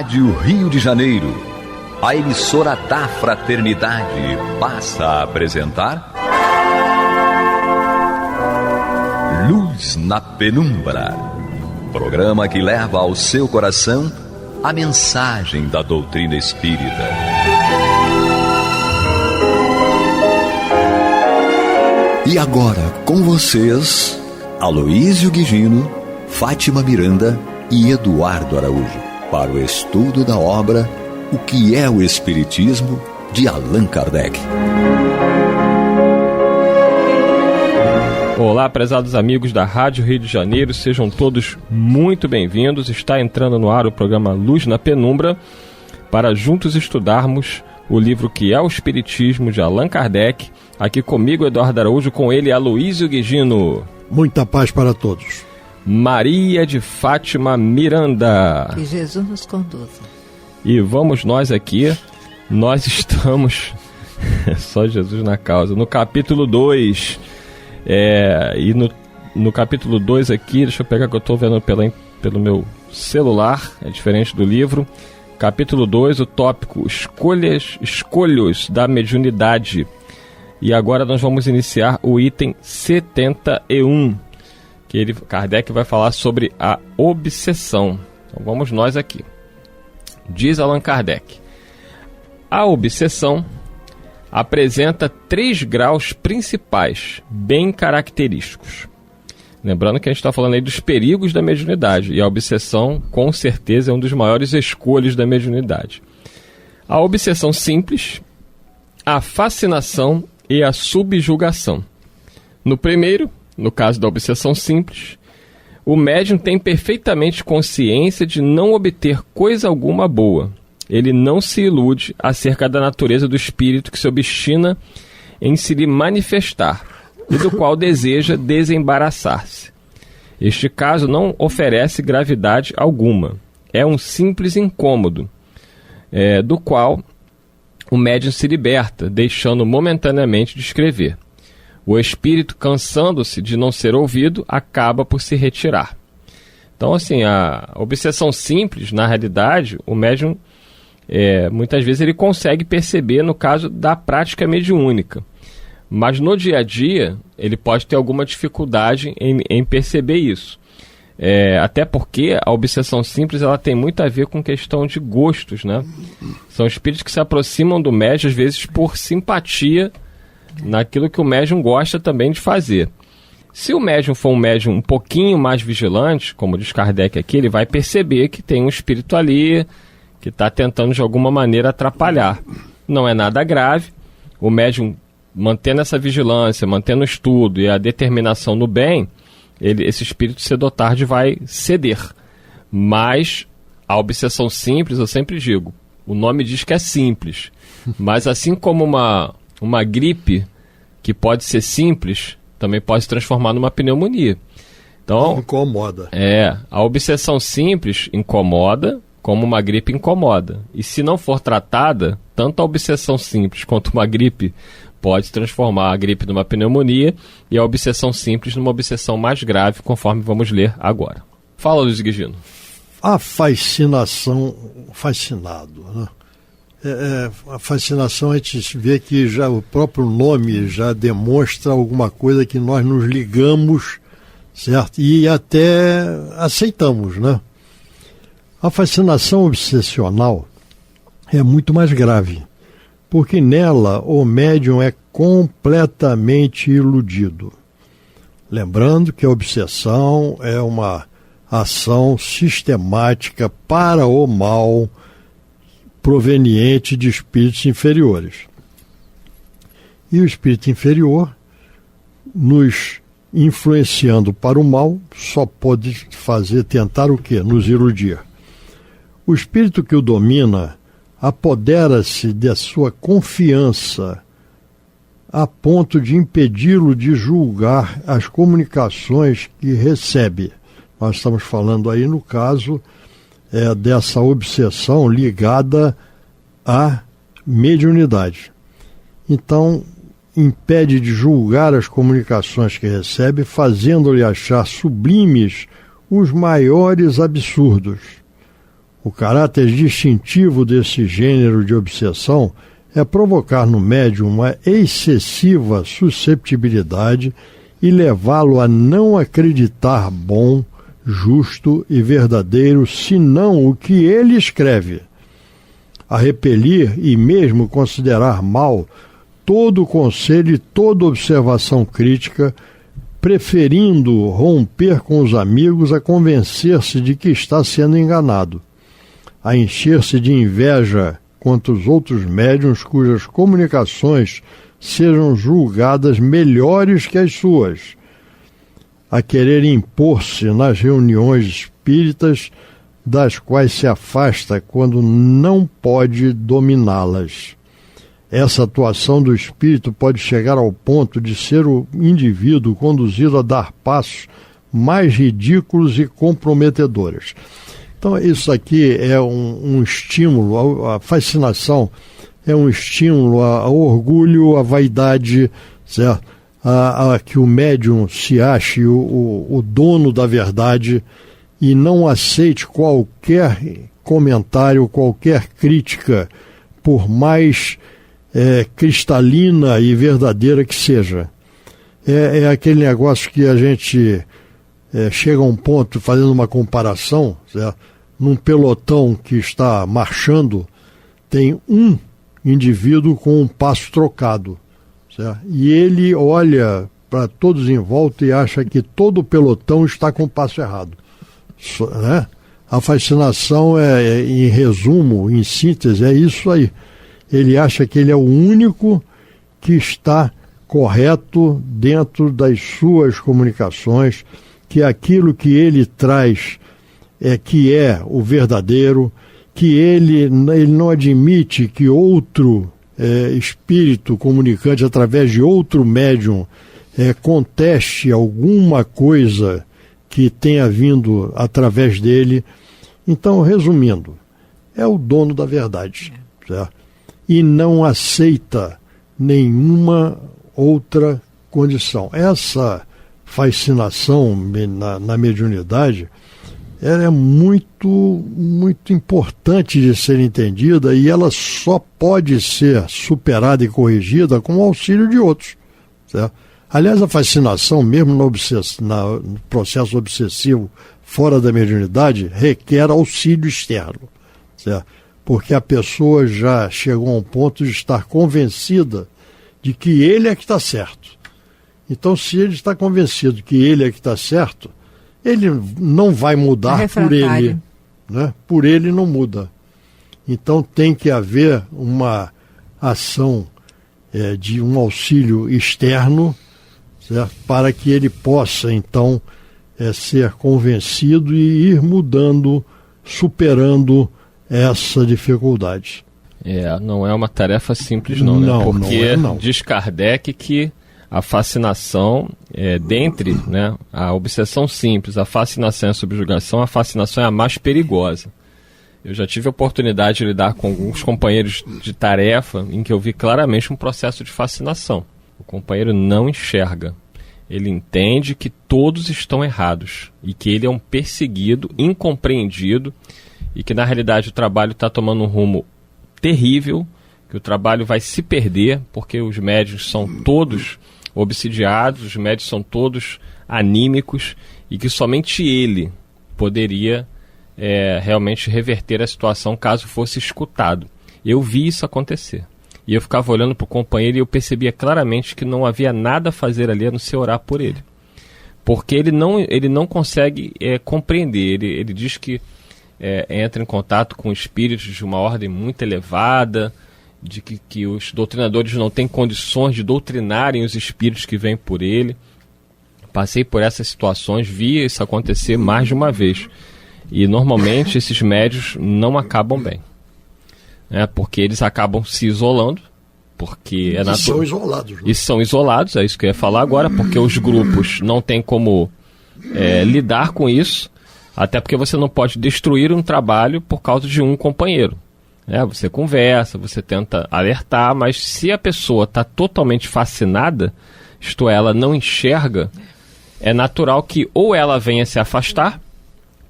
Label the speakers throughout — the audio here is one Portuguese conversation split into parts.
Speaker 1: Rádio Rio de Janeiro, a emissora da fraternidade, passa a apresentar Luz na Penumbra, programa que leva ao seu coração a mensagem da doutrina espírita. E agora, com vocês, Aloísio Guigino, Fátima Miranda e Eduardo Araújo, para o estudo da obra O que é o Espiritismo, de Allan Kardec.
Speaker 2: Olá, prezados amigos da Rádio Rio de Janeiro, sejam todos muito bem-vindos. Está entrando no ar o programa Luz na Penumbra, para juntos estudarmos o livro Que é o Espiritismo, de Allan Kardec. Aqui comigo, Eduardo Araújo, com ele, Aloísio Guigino.
Speaker 3: Muita paz para todos.
Speaker 2: Maria de Fátima Miranda.
Speaker 4: Que Jesus nos conduza.
Speaker 2: E vamos nós aqui, nós estamos, só Jesus na causa, no capítulo 2. E no capítulo 2 aqui, deixa eu pegar que eu estou vendo pelo meu celular, é diferente do livro. Capítulo 2, o tópico Escolhos da Mediunidade. E agora nós vamos iniciar o item 71, que Kardec vai falar sobre a obsessão. Então vamos nós aqui. Diz Allan Kardec: a obsessão apresenta 3 graus principais, bem característicos. Lembrando que a gente está falando aí dos perigos da mediunidade, e a obsessão, com certeza, é um dos maiores escolhos da mediunidade. A obsessão simples, a fascinação e a subjugação. No primeiro, no caso da obsessão simples, o médium tem perfeitamente consciência de não obter coisa alguma boa. Ele não se ilude acerca da natureza do espírito que se obstina em se lhe manifestar e do qual deseja desembaraçar-se. Este caso não oferece gravidade alguma. É um simples incômodo, do qual o médium se liberta, deixando momentaneamente de escrever. O espírito, cansando-se de não ser ouvido, acaba por se retirar. Então, assim, a obsessão simples, na realidade, o médium, muitas vezes ele consegue perceber no caso da prática mediúnica. Mas no dia a dia, ele pode ter alguma dificuldade em perceber isso. Até porque a obsessão simples ela tem muito a ver com questão de gostos, né? São espíritos que se aproximam do médium, às vezes, por simpatia naquilo que o médium gosta também de fazer. Se o médium for um médium um pouquinho mais vigilante, como diz Kardec aqui, ele vai perceber que tem um espírito ali que está tentando de alguma maneira atrapalhar. Não é nada grave. O médium, mantendo essa vigilância, mantendo o estudo e a determinação no bem, esse espírito cedo ou tarde vai ceder. Mas a obsessão simples, eu sempre digo, o nome diz que é simples, mas assim como uma gripe que pode ser simples, também pode se transformar numa pneumonia. Então,
Speaker 3: incomoda.
Speaker 2: A obsessão simples incomoda, como uma gripe incomoda. E se não for tratada, tanto a obsessão simples quanto uma gripe pode transformar a gripe numa pneumonia e a obsessão simples numa obsessão mais grave, conforme vamos ler agora. Fala, Luiz Guigino.
Speaker 3: A fascinação, fascinado, né? A fascinação, a gente vê que já o próprio nome já demonstra alguma coisa que nós nos ligamos, certo? E até aceitamos, né? A fascinação obsessional é muito mais grave, porque nela o médium é completamente iludido. Lembrando que a obsessão é uma ação sistemática para o mal proveniente de espíritos inferiores. E o espírito inferior, nos influenciando para o mal, só pode tentar o quê? Nos iludir. O espírito que o domina apodera-se da sua confiança a ponto de impedi-lo de julgar as comunicações que recebe. Nós estamos falando aí, no caso, dessa obsessão ligada à mediunidade. Então, impede de julgar as comunicações que recebe, fazendo-lhe achar sublimes os maiores absurdos. O caráter distintivo desse gênero de obsessão é provocar no médium uma excessiva susceptibilidade e levá-lo a não acreditar bom, justo e verdadeiro, senão o que ele escreve, a repelir e mesmo considerar mal todo conselho e toda observação crítica, preferindo romper com os amigos a convencer-se de que está sendo enganado, a encher-se de inveja quanto os outros médiuns cujas comunicações sejam julgadas melhores que as suas, a querer impor-se nas reuniões espíritas das quais se afasta quando não pode dominá-las. Essa atuação do espírito pode chegar ao ponto de ser o indivíduo conduzido a dar passos mais ridículos e comprometedores. Então, isso aqui é um estímulo, a fascinação é um estímulo ao orgulho, à vaidade, certo? A que o médium se ache o dono da verdade e não aceite qualquer comentário, qualquer crítica, por mais cristalina e verdadeira que seja. É aquele negócio que a gente chega a um ponto, fazendo uma comparação, certo? Num pelotão que está marchando, tem um indivíduo com um passo trocado, certo? E ele olha para todos em volta e acha que todo o pelotão está com o passo errado, né? A fascinação em resumo, em síntese, é isso aí. Ele acha que ele é o único que está correto dentro das suas comunicações, que aquilo que ele traz que é o verdadeiro, que ele não admite que outro espírito comunicante, através de outro médium, conteste alguma coisa que tenha vindo através dele. Então, resumindo, é o dono da verdade, certo? E não aceita nenhuma outra condição. Essa fascinação na mediunidade, ela é muito, muito importante de ser entendida e ela só pode ser superada e corrigida com o auxílio de outros, certo? Aliás, a fascinação, mesmo no processo obsessivo fora da mediunidade, requer auxílio externo, certo? Porque a pessoa já chegou a um ponto de estar convencida de que ele é que está certo. Então, se ele está convencido que ele é que está certo, ele não vai mudar por ele, né? Por ele não muda. Então tem que haver uma ação de um auxílio externo, certo? Para que ele possa então ser convencido e ir mudando, superando essa dificuldade.
Speaker 2: Não é uma tarefa simples não, né? Porque
Speaker 3: não.
Speaker 2: Diz Kardec que a fascinação, dentre, né, a obsessão simples, a fascinação e a subjugação, a fascinação é a mais perigosa. Eu já tive a oportunidade de lidar com alguns companheiros de tarefa em que eu vi claramente um processo de fascinação. O companheiro não enxerga. Ele entende que todos estão errados e que ele é um perseguido, incompreendido e que na realidade o trabalho está tomando um rumo terrível, que o trabalho vai se perder porque os médiuns são todos obsidiados, os médiuns são todos anímicos e que somente ele poderia realmente reverter a situação caso fosse escutado. Eu vi isso acontecer. E eu ficava olhando para o companheiro e eu percebia claramente que não havia nada a fazer ali a não ser orar por ele. Porque ele não consegue compreender. Ele diz que entra em contato com espíritos de uma ordem muito elevada, de que os doutrinadores não têm condições de doutrinarem os espíritos que vêm por ele. Passei por essas situações, vi isso acontecer mais de uma vez. E normalmente esses médios não acabam bem. Porque eles acabam se isolando, porque é natural. E
Speaker 3: são isolados. Né?
Speaker 2: E são isolados, é isso que eu ia falar agora, porque os grupos não têm como lidar com isso, até porque você não pode destruir um trabalho por causa de um companheiro. Você conversa, você tenta alertar, mas se a pessoa está totalmente fascinada, isto é, ela não enxerga, é natural que ou ela venha se afastar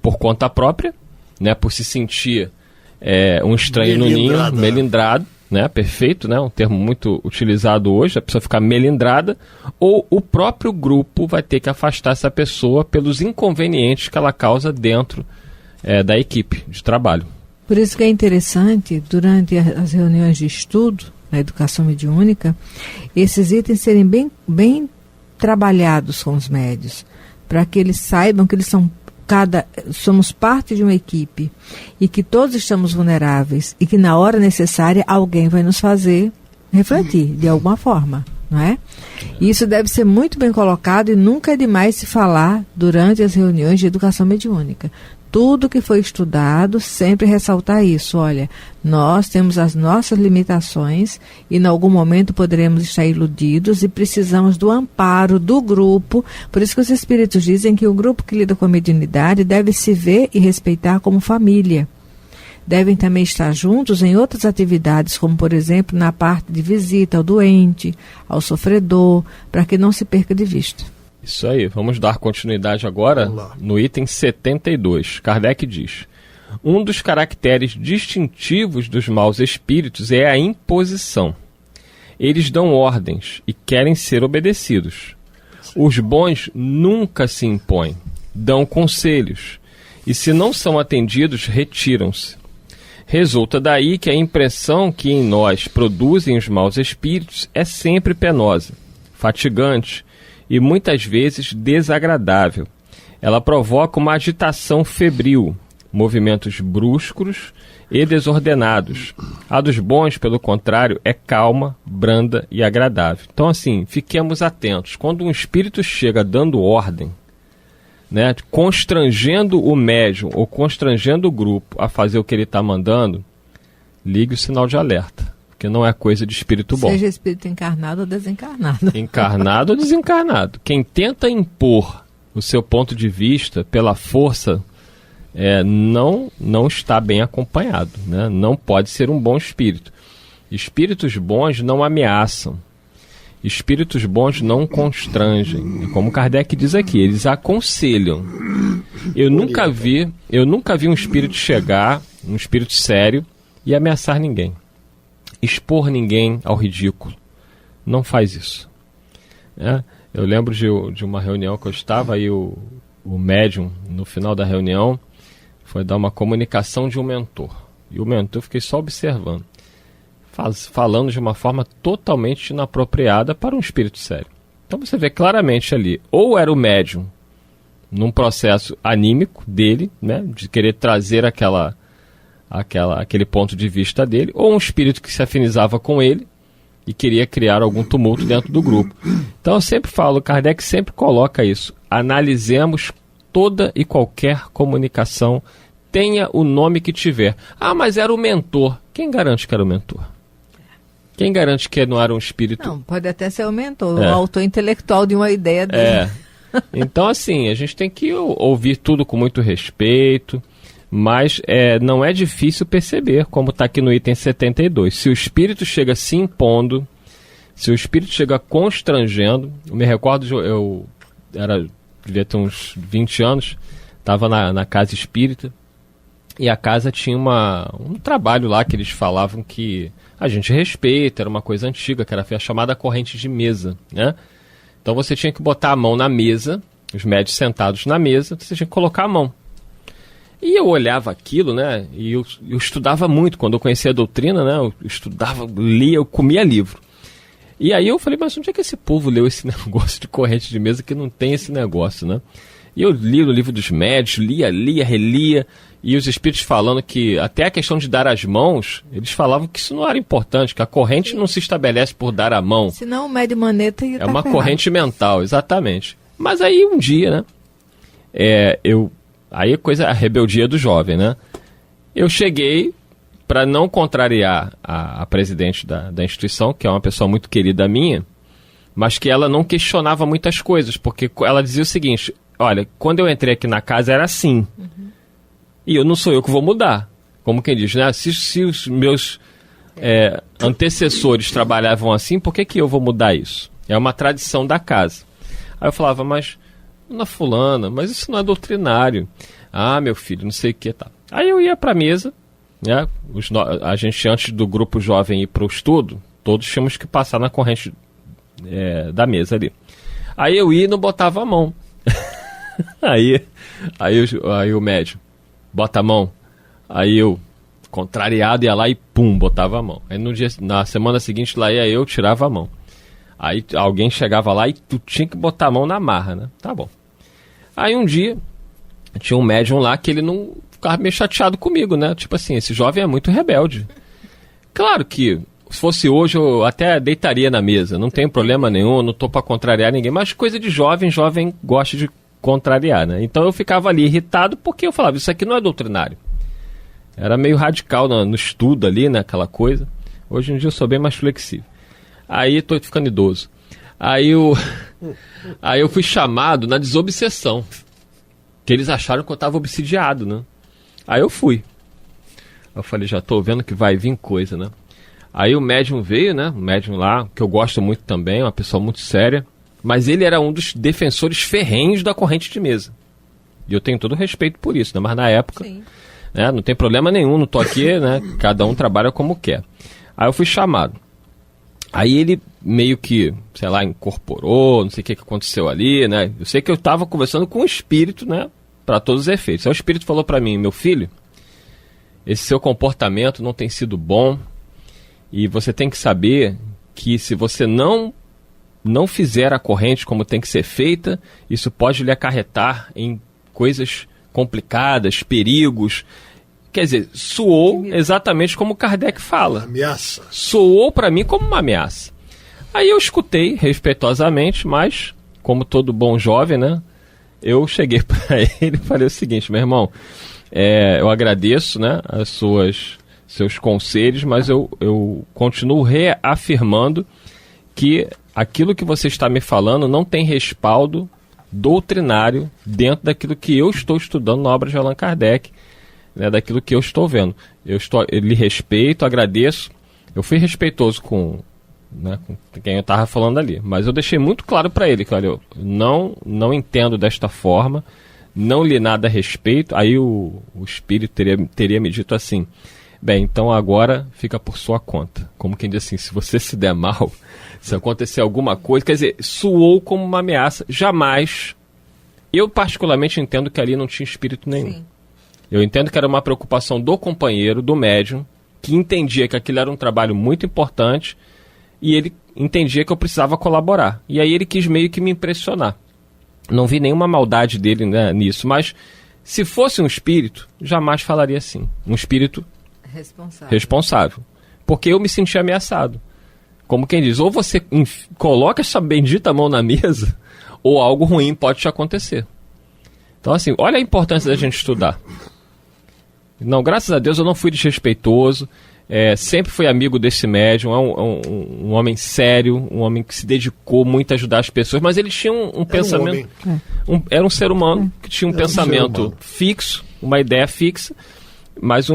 Speaker 2: por conta própria, né, por se sentir um estranho no ninho, melindrado, né, perfeito, né, um termo muito utilizado hoje, a pessoa ficar melindrada, ou o próprio grupo vai ter que afastar essa pessoa pelos inconvenientes que ela causa dentro da equipe de trabalho.
Speaker 4: Por isso que é interessante, durante as reuniões de estudo na educação mediúnica, esses itens serem bem trabalhados com os médios, para que eles saibam que eles somos parte de uma equipe e que todos estamos vulneráveis e que na hora necessária alguém vai nos fazer refletir de alguma forma, não é? E isso deve ser muito bem colocado e nunca é demais se falar durante as reuniões de educação mediúnica. Tudo que foi estudado, sempre ressaltar isso. Olha, nós temos as nossas limitações e em algum momento poderemos estar iludidos e precisamos do amparo do grupo. Por isso que os espíritos dizem que o grupo que lida com a mediunidade deve se ver e respeitar como família. Devem também estar juntos em outras atividades, como por exemplo na parte de visita ao doente, ao sofredor, para que não se perca de vista.
Speaker 2: Isso aí, vamos dar continuidade agora no item 72. Kardec diz: um dos caracteres distintivos dos maus espíritos é a imposição. Eles dão ordens e querem ser obedecidos. Os bons nunca se impõem, dão conselhos, e se não são atendidos, retiram-se. Resulta daí que a impressão que em nós produzem os maus espíritos é sempre penosa, fatigante, e muitas vezes desagradável. Ela provoca uma agitação febril, movimentos bruscos e desordenados. A dos bons, pelo contrário, é calma, branda e agradável. Então, assim, fiquemos atentos. Quando um espírito chega dando ordem, né, constrangendo o médium ou constrangendo o grupo a fazer o que ele está mandando, ligue o sinal de alerta. Porque não é coisa de espírito bom.
Speaker 4: Seja espírito encarnado ou desencarnado.
Speaker 2: Encarnado ou desencarnado. Quem tenta impor o seu ponto de vista pela força não está bem acompanhado, né? Não pode ser um bom espírito. Espíritos bons não ameaçam. Espíritos bons não constrangem. Como Kardec diz aqui, eles aconselham. Eu nunca vi um espírito chegar, um espírito sério, e ameaçar ninguém. Expor ninguém ao ridículo. Não faz isso. Eu lembro de uma reunião que eu estava, aí o médium, no final da reunião, foi dar uma comunicação de um mentor. E o mentor, fiquei só observando, falando de uma forma totalmente inapropriada para um espírito sério. Então você vê claramente ali, ou era o médium num processo anímico dele, né, de querer trazer aquele ponto de vista dele, ou um espírito que se afinizava com ele e queria criar algum tumulto dentro do grupo. Então eu sempre falo, Kardec sempre coloca isso: analisemos toda e qualquer comunicação, tenha o nome que tiver. Ah, mas era o mentor. Quem garante que era o mentor? Quem garante que não era um espírito?
Speaker 4: Não, pode até ser o mentor, o autor intelectual de uma ideia dele.
Speaker 2: Então assim, a gente tem que ouvir tudo com muito respeito. Mas não é difícil perceber, como está aqui no item 72. Se o espírito chega se impondo, se o espírito chega constrangendo... Eu me recordo, devia ter uns 20 anos, estava na casa espírita, e a casa tinha um trabalho lá que eles falavam que a gente respeita, era uma coisa antiga, que era a chamada corrente de mesa, né? Então você tinha que botar a mão na mesa, os médios sentados na mesa, você tinha que colocar a mão. E eu olhava aquilo, né, e eu estudava muito. Quando eu conhecia a doutrina, né, eu estudava, lia, eu comia livro. E aí eu falei, mas onde é que esse povo leu esse negócio de corrente de mesa que não tem esse negócio, né? E eu li no livro dos médios, lia, relia, e os espíritos falando que até a questão de dar as mãos, eles falavam que isso não era importante, que a corrente não se estabelece por dar a mão.
Speaker 4: Senão o médio maneta ia
Speaker 2: É uma corrente mental, exatamente. Mas aí um dia, né, aí a rebeldia do jovem, né? Eu cheguei, para não contrariar a presidente da instituição, que é uma pessoa muito querida minha, mas que ela não questionava muitas coisas, porque ela dizia o seguinte: olha, quando eu entrei aqui na casa era assim, e não sou eu que vou mudar. Como quem diz, né? Se os meus antecessores trabalhavam assim, por que eu vou mudar isso? É uma tradição da casa. Aí eu falava, mas... Fulana, mas isso não é doutrinário. Ah, meu filho, não sei o que, tá. Aí eu ia pra mesa, né? A gente, antes do grupo jovem ir pro estudo, todos tínhamos que passar na corrente da mesa ali. Aí eu ia e não botava a mão. aí o médium, bota a mão. Aí eu, contrariado, ia lá e pum, botava a mão. Aí na semana seguinte lá ia eu, tirava a mão. Aí alguém chegava lá e tu tinha que botar a mão na marra, né? Tá bom. Aí um dia, tinha um médium lá que ele não ficava meio chateado comigo, né? Tipo assim, esse jovem é muito rebelde. Claro que, se fosse hoje, eu até deitaria na mesa. Não tem problema nenhum, não tô pra contrariar ninguém. Mas coisa de jovem gosta de contrariar, né? Então eu ficava ali irritado porque eu falava, isso aqui não é doutrinário. Era meio radical no estudo ali, né? Aquela coisa. Hoje em dia eu sou bem mais flexível. Aí tô ficando idoso. Aí eu fui chamado na desobsessão. Que eles acharam que eu tava obsidiado, né? Aí eu fui. Eu falei, já tô vendo que vai vir coisa, né? Aí o médium veio, né? O médium lá, que eu gosto muito também, uma pessoa muito séria. Mas ele era um dos defensores ferrenhos da corrente de mesa. E eu tenho todo respeito por isso, né? Mas na época, né? Não tem problema nenhum, não tô aqui, né? Cada um trabalha como quer. Aí eu fui chamado. Aí ele meio que, sei lá, incorporou, não sei o que aconteceu ali, né? Eu sei que eu estava conversando com o espírito, né? Para todos os efeitos. Aí o espírito falou para mim, meu filho, esse seu comportamento não tem sido bom e você tem que saber que se você não fizer a corrente como tem que ser feita, isso pode lhe acarretar em coisas complicadas, perigos. Quer dizer, soou exatamente como Kardec fala.
Speaker 3: Ameaça.
Speaker 2: Soou para mim como uma ameaça. Aí eu escutei respeitosamente, mas, como todo bom jovem, né? Eu cheguei para ele e falei o seguinte, meu irmão, eu agradeço, né, seus conselhos, mas eu continuo reafirmando que aquilo que você está me falando não tem respaldo doutrinário dentro daquilo que eu estou estudando na obra de Allan Kardec, né, daquilo que eu estou vendo. Eu lhe respeito, agradeço. Eu fui respeitoso com quem eu estava falando ali, mas eu deixei muito claro para ele que, olha, eu não entendo desta forma, não li nada a respeito. Aí o espírito teria me dito assim, bem, então agora fica por sua conta. Como quem diz assim, se você se der mal, se acontecer alguma coisa, quer dizer, soou como uma ameaça. Jamais, eu particularmente entendo que ali não tinha espírito nenhum. Sim. Eu entendo que era uma preocupação do companheiro, do médium, que entendia que aquilo era um trabalho muito importante e ele entendia que eu precisava colaborar. E aí ele quis meio que me impressionar. Não vi nenhuma maldade dele, né, nisso, mas se fosse um espírito, jamais falaria assim. Um espírito responsável. Porque eu me senti ameaçado. Como quem diz, ou você coloca essa bendita mão na mesa, ou algo ruim pode te acontecer. Então assim, olha a importância da gente estudar. Não, graças a Deus eu não fui desrespeitoso, sempre fui amigo desse médium, um homem sério, um homem que se dedicou muito a ajudar as pessoas, mas ele tinha um pensamento, era um ser humano que tinha um pensamento fixo, uma ideia fixa, mas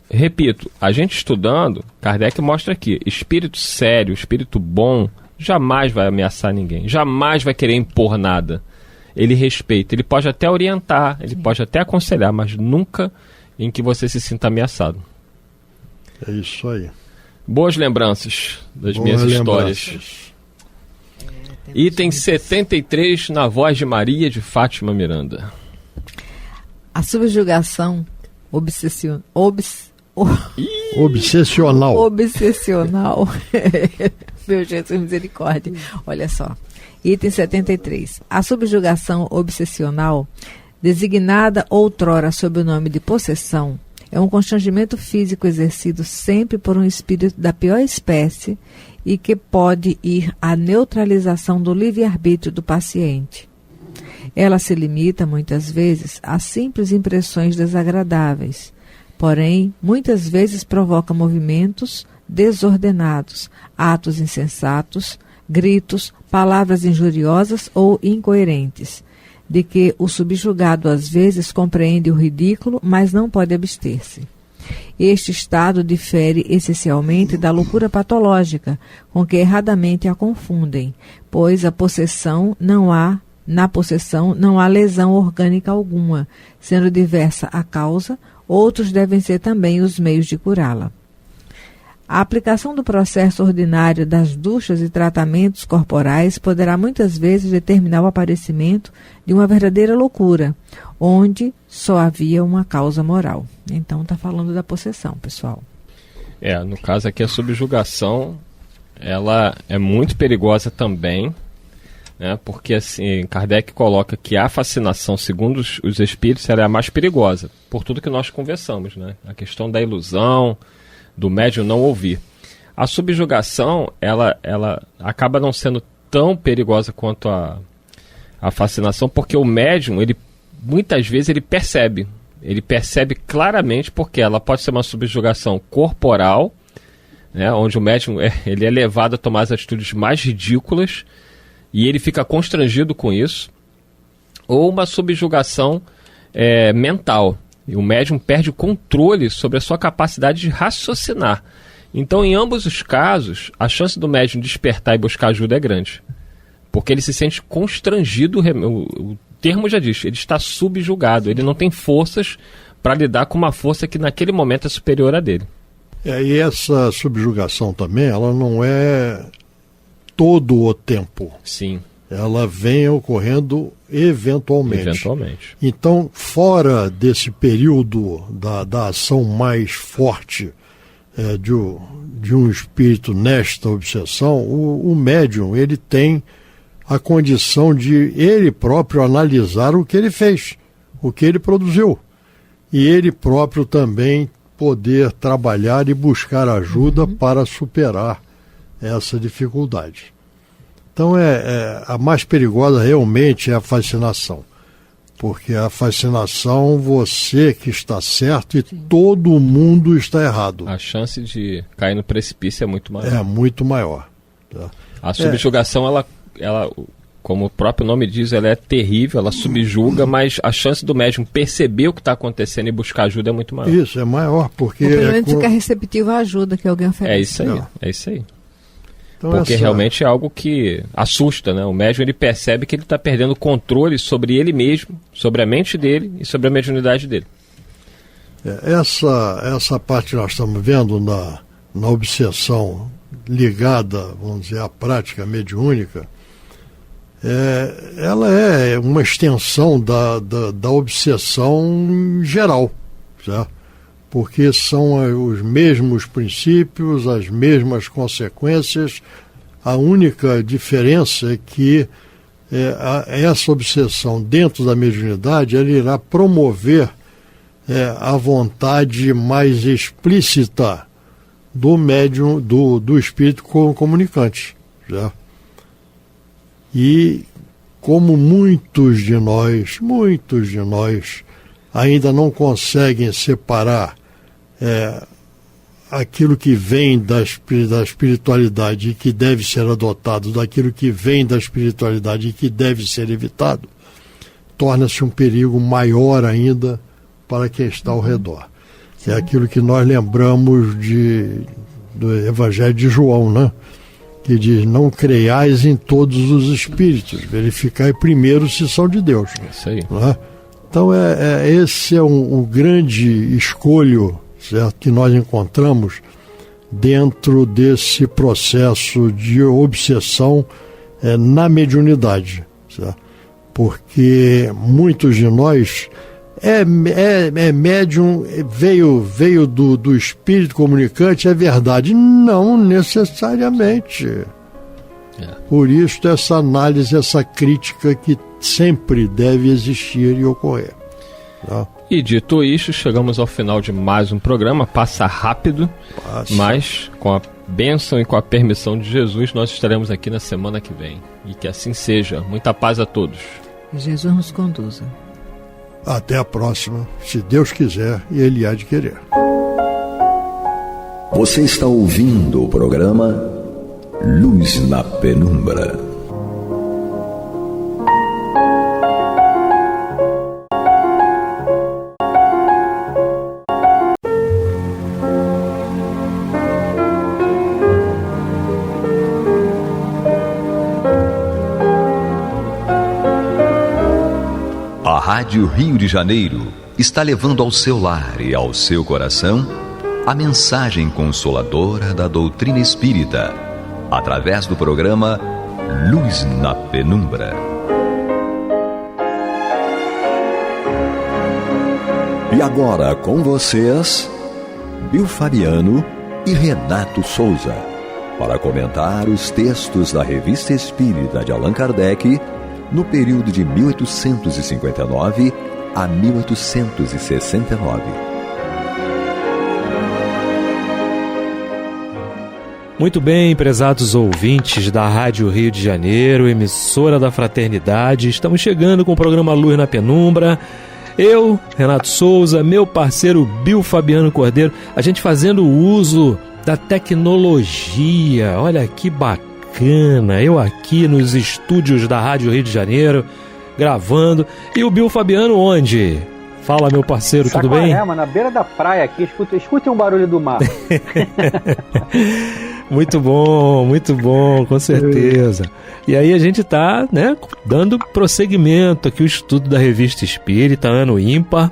Speaker 2: repito, a gente estudando, Kardec mostra aqui, espírito sério, espírito bom, jamais vai ameaçar ninguém, jamais vai querer impor nada. Ele respeita, ele pode até orientar, ele pode até aconselhar, mas nunca em que você se sinta ameaçado.
Speaker 3: É isso aí.
Speaker 2: Boas lembranças das minhas histórias. Item 73, na voz de Maria de Fátima Miranda.
Speaker 4: A subjugação obsessional. Meu Jesus, misericórdia. Olha só. Item 73. A subjugação obsessional, designada outrora sob o nome de possessão, é um constrangimento físico exercido sempre por um espírito da pior espécie e que pode ir à neutralização do livre-arbítrio do paciente. Ela se limita, muitas vezes, a simples impressões desagradáveis, porém, muitas vezes provoca movimentos desordenados, atos insensatos, gritos, palavras injuriosas ou incoerentes, de que o subjugado às vezes compreende o ridículo, mas não pode abster-se. Este estado difere essencialmente da loucura patológica, com que erradamente a confundem, pois a possessão não há na possessão não há lesão orgânica alguma, sendo diversa a causa, outros devem ser também os meios de curá-la. A aplicação do processo ordinário das duchas e tratamentos corporais poderá muitas vezes determinar o aparecimento de uma verdadeira loucura, onde só havia uma causa moral. Então está falando da possessão, pessoal.
Speaker 2: No caso aqui a subjugação, ela é muito perigosa também, né, porque assim, Kardec coloca que a fascinação, segundo os espíritos, ela é a mais perigosa, por tudo que nós conversamos, né? A questão da ilusão, do médium não ouvir. A subjugação, ela acaba não sendo tão perigosa quanto a fascinação, porque o médium, muitas vezes ele percebe claramente, porque ela pode ser uma subjugação corporal, né, onde o médium ele é levado a tomar as atitudes mais ridículas e ele fica constrangido com isso, ou uma subjugação mental. E o médium perde o controle sobre a sua capacidade de raciocinar. Então, em ambos os casos, a chance do médium despertar e buscar ajuda é grande. Porque ele se sente constrangido, o termo já diz, ele está subjugado, ele não tem forças para lidar com uma força que naquele momento é superior a dele.
Speaker 3: E essa subjugação também, ela não é todo o tempo.
Speaker 2: Sim.
Speaker 3: Ela vem ocorrendo eventualmente. Então, fora desse período da ação mais forte de um espírito nesta obsessão, o médium ele tem a condição de ele próprio analisar o que ele fez, o que ele produziu. E ele próprio também poder trabalhar e buscar ajuda para superar essa dificuldade. Então, a mais perigosa realmente é a fascinação. Porque a fascinação, você que está certo e todo mundo está errado.
Speaker 2: A chance de cair no precipício é muito maior.
Speaker 3: É muito maior. Tá?
Speaker 2: A subjugação, ela, como o próprio nome diz, ela é terrível, ela subjuga, mas a chance do médium perceber o que está acontecendo e buscar ajuda é muito maior.
Speaker 3: Isso, é maior, porque...
Speaker 4: Ou pelo menos ficar receptivo à ajuda que alguém oferece.
Speaker 2: É isso aí.
Speaker 3: Então,
Speaker 2: porque realmente é algo que assusta, né? O médium ele percebe que ele está perdendo o controle sobre ele mesmo, sobre a mente dele e sobre a mediunidade dele.
Speaker 3: Essa parte que nós estamos vendo na obsessão ligada, vamos dizer, à prática mediúnica, ela é uma extensão da obsessão geral, certo? Porque são os mesmos princípios, as mesmas consequências. A única diferença é que essa obsessão dentro da mediunidade ela irá promover a vontade mais explícita do médium, do espírito comunicante. Já. E como muitos de nós ainda não conseguem separar aquilo que vem da espiritualidade e que deve ser adotado daquilo que vem da espiritualidade e que deve ser evitado, torna-se um perigo maior ainda para quem está ao redor. É aquilo que nós lembramos do Evangelho de João, né? Que diz, não creiais em todos os espíritos, verificai primeiro se são de Deus.
Speaker 2: Isso aí.
Speaker 3: Né? Então esse é um grande escolho, certo, que nós encontramos dentro desse processo de obsessão na mediunidade, porque muitos de nós médium, veio do espírito comunicante, é verdade? Não necessariamente. Por isso essa análise, essa crítica que sempre deve existir e ocorrer. Tá?
Speaker 2: E dito isso, chegamos ao final de mais um programa. Passa rápido, mas com a bênção e com a permissão de Jesus, nós estaremos aqui na semana que vem. E que assim seja. Muita paz a todos.
Speaker 4: Que Jesus nos conduza.
Speaker 3: Até a próxima, se Deus quiser e Ele há de querer.
Speaker 1: Você está ouvindo o programa Luz na Penumbra. Rádio Rio de Janeiro está levando ao seu lar e ao seu coração a mensagem consoladora da doutrina espírita, através do programa Luz na Penumbra. E agora com vocês, Bill Fabiano e Renato Souza, para comentar os textos da Revista Espírita de Allan Kardec no período de 1859 a 1869.
Speaker 5: Muito bem, prezados ouvintes da Rádio Rio de Janeiro, emissora da Fraternidade, estamos chegando com o programa Luz na Penumbra. Eu, Renato Souza, meu parceiro Bill Fabiano Cordeiro, a gente fazendo uso da tecnologia. Olha que bacana, eu aqui nos estúdios da Rádio Rio de Janeiro, gravando. E o Bill Fabiano onde? Fala, meu parceiro, tudo bem?
Speaker 6: Saquarema, na beira da praia aqui, escutem um barulho do mar.
Speaker 5: Muito bom, com certeza. E aí a gente está, né, dando prosseguimento aqui o estudo da Revista Espírita, ano ímpar.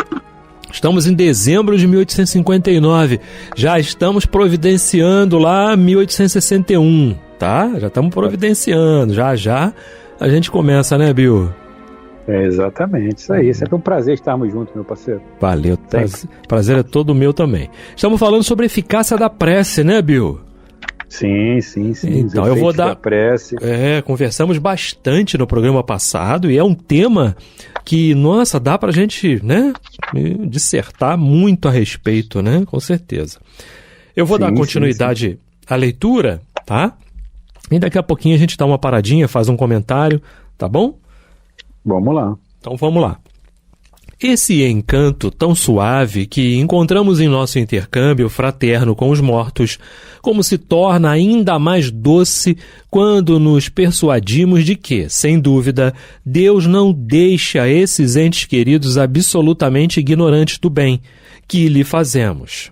Speaker 5: Estamos em dezembro de 1859, já estamos providenciando lá 1861, tá? Já estamos providenciando, já a gente começa, né, Bill?
Speaker 6: Exatamente, isso aí. Sempre um prazer estarmos juntos, meu parceiro.
Speaker 5: Valeu, prazer é todo meu também. Estamos falando sobre a eficácia da prece, né, Bill?
Speaker 6: Sim.
Speaker 5: Então eu vou dar
Speaker 6: prece.
Speaker 5: Conversamos bastante no programa passado e é um tema que, nossa, dá pra gente, né, dissertar muito a respeito, né, com certeza. Eu vou dar continuidade à leitura, tá? E daqui a pouquinho a gente dá uma paradinha, faz um comentário, tá bom?
Speaker 6: Vamos lá.
Speaker 5: Então vamos lá. Esse encanto tão suave que encontramos em nosso intercâmbio fraterno com os mortos, como se torna ainda mais doce quando nos persuadimos de que, sem dúvida, Deus não deixa esses entes queridos absolutamente ignorantes do bem que lhe fazemos.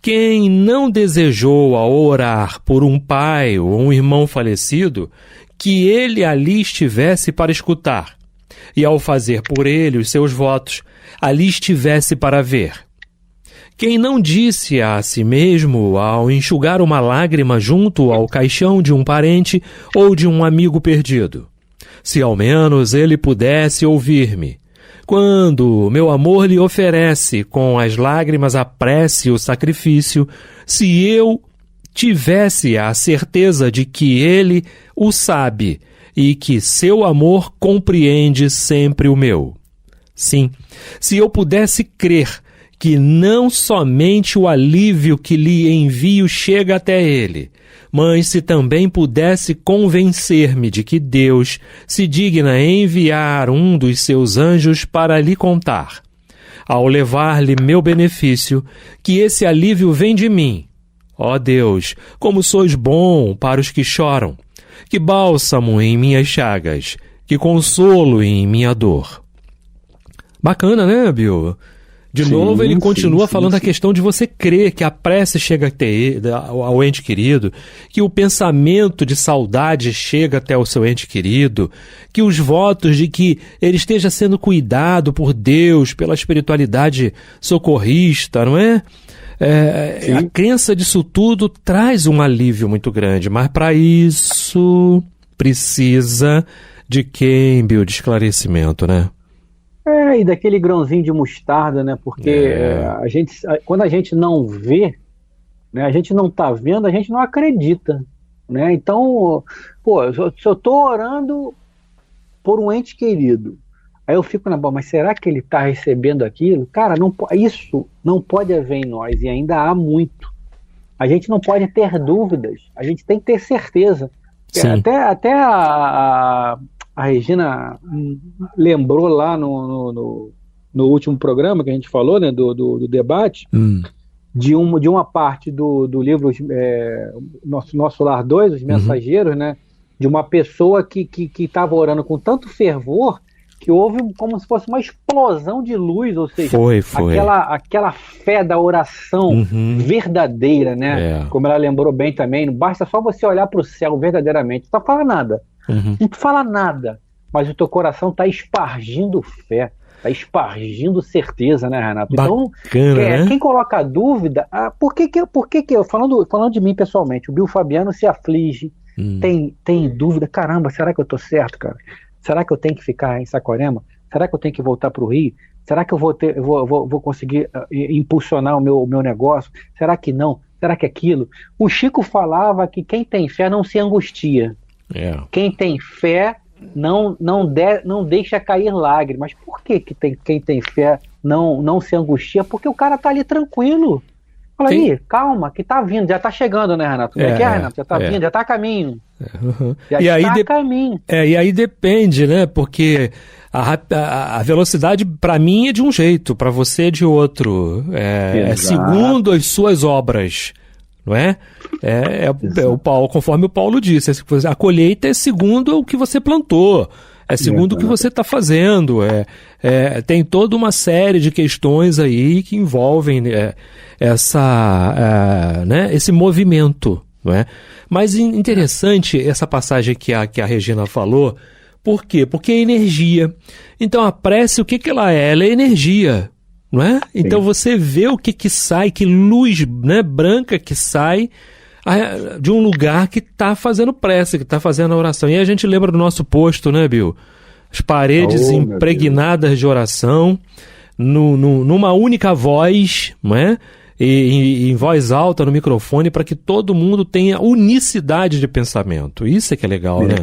Speaker 5: Quem não desejou ao orar por um pai ou um irmão falecido, que ele ali estivesse para escutar, e ao fazer por ele os seus votos, ali estivesse para ver. Quem não disse a si mesmo, ao enxugar uma lágrima junto ao caixão de um parente ou de um amigo perdido, se ao menos ele pudesse ouvir-me, quando meu amor lhe oferece com as lágrimas a prece e o sacrifício, se eu tivesse a certeza de que ele o sabe e que seu amor compreende sempre o meu. Sim, se eu pudesse crer que não somente o alívio que lhe envio chega até ele, mas se também pudesse convencer-me de que Deus se digna enviar um dos seus anjos para lhe contar, ao levar-lhe meu benefício, que esse alívio vem de mim. Ó Deus, como sois bom para os que choram! Que bálsamo em minhas chagas, que consolo em minha dor. Bacana, né, Bill? De novo, ele continua falando a questão de você crer que a prece chega até ele, ao ente querido, que o pensamento de saudade chega até o seu ente querido, que os votos de que ele esteja sendo cuidado por Deus, pela espiritualidade socorrista, não é? A crença disso tudo traz um alívio muito grande, mas para isso precisa de quem, Bill, de esclarecimento, né?
Speaker 6: E daquele grãozinho de mostarda, né? Porque quando a gente não vê, né, a gente não está vendo, a gente não acredita, né? Então, se eu estou orando por um ente querido, aí eu fico na boa, mas será que ele está recebendo aquilo? Cara, isso não pode haver em nós, e ainda há muito. A gente não pode ter dúvidas, a gente tem que ter certeza. Até a Regina lembrou lá no último programa que a gente falou, né, do debate, de uma parte do livro Nosso Lar 2, Os Mensageiros, né, de uma pessoa que estava orando com tanto fervor que houve como se fosse uma explosão de luz, ou seja, aquela fé da oração verdadeira, né? Como ela lembrou bem também, não basta só você olhar para o céu verdadeiramente, não fala nada, não fala nada, mas o teu coração está espargindo fé. Tá espargindo certeza, né, Renato?
Speaker 5: Bacana,
Speaker 6: Então,
Speaker 5: né?
Speaker 6: quem coloca dúvida, por que eu, falando de mim pessoalmente, o Bill Fabiano se aflige, tem dúvida, caramba, será que eu tô certo, cara? Será que eu tenho que ficar em Saquarema? Será que eu tenho que voltar para o Rio? Será que eu vou conseguir impulsionar o meu negócio? Será que não? Será que aquilo? O Chico falava que quem tem fé não se angustia. Quem tem fé não deixa cair lágrimas. Por que quem tem fé não se angustia? Porque o cara tá ali tranquilo. Fala aí, calma, que tá vindo, já tá chegando, né, Renato? Como é que é, Renato? Já tá vindo, já tá a caminho. Já está a caminho.
Speaker 5: E aí depende, né? Porque a velocidade para mim é de um jeito, para você é de outro. É segundo as suas obras, não é? O Paulo, conforme o Paulo disse, a colheita é segundo o que você plantou. É segundo o que você está fazendo. Tem toda uma série de questões aí que envolvem esse movimento. Não é? Mas interessante essa passagem que a Regina falou. Por quê? Porque é energia. Então a prece, o que ela é? Ela é energia. Não é? Então você vê o que sai, que luz, né, branca que sai de um lugar que está fazendo prece, que está fazendo a oração. E a gente lembra do nosso posto, né, Bill? As paredes impregnadas de oração, numa única voz, não é? E em voz alta no microfone, para que todo mundo tenha unicidade de pensamento. Isso é que é legal, né?